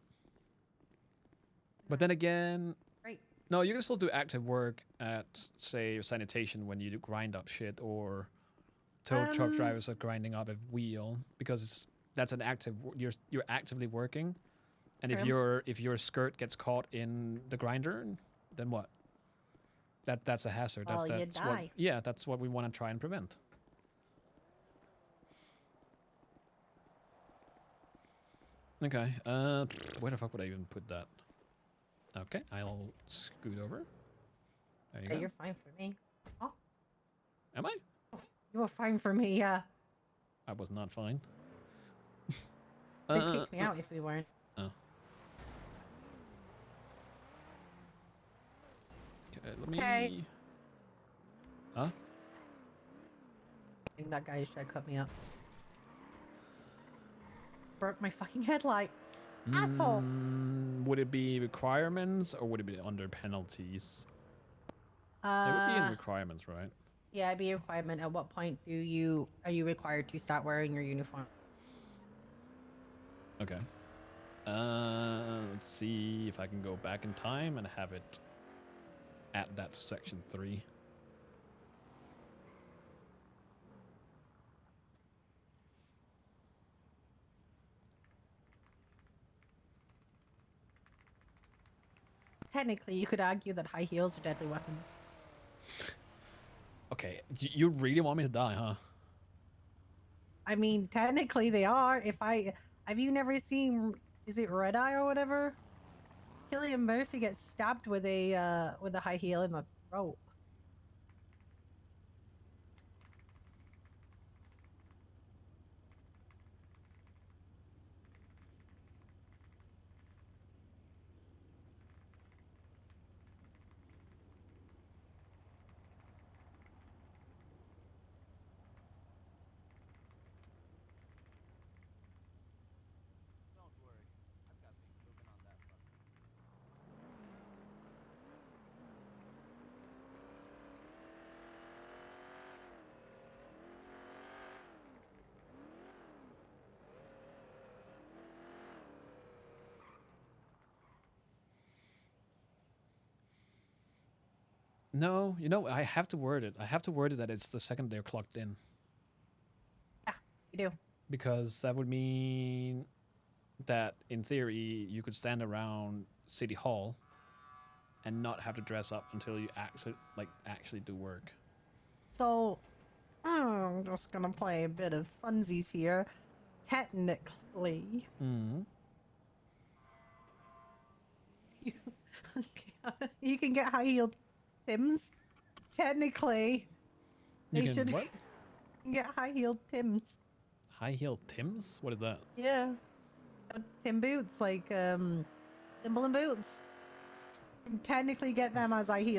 But then again... Great. No, you can still do active work at, say, sanitation when you do grind up shit, or tow truck drivers are grinding up a wheel, because that's an active... You're actively working, and if your skirt gets caught in the grinder, then what? That's a hazard. Well, you die. That's what we want to try and prevent. Okay. Where the fuck would I even put that? Okay, I'll scoot over. There you go. You're fine for me. Oh. Am I? You were fine for me, yeah. I was not fine. They'd kick me out if we weren't. Oh. Okay, let me... Huh? I think that guy should cut me up. Broke my fucking headlight. Asshole! Would it be requirements or would it be under penalties? It would be in requirements, right? Yeah, it'd be a requirement. At what point are you required to start wearing your uniform? Okay. Let's see if I can go back in time and have it add that to section 3. Technically, you could argue that high heels are deadly weapons. Okay, you really want me to die, huh? I mean, technically they are. Have you never seen, is it Red Eye or whatever? Cillian Murphy gets stabbed with a high heel in the throat. No, I have to word it. I have to word it that it's the second they're clocked in. Yeah, you do. Because that would mean that, in theory, you could stand around City Hall and not have to dress up until you actually do work. So, I'm just gonna play a bit of funsies here. Technically, you can get high-heeled Tims. Technically, You can what? You can get high-heeled Tims. High heel Tims? What is that? Yeah. Tim boots, like Timberland boots. You can technically get them as high heels.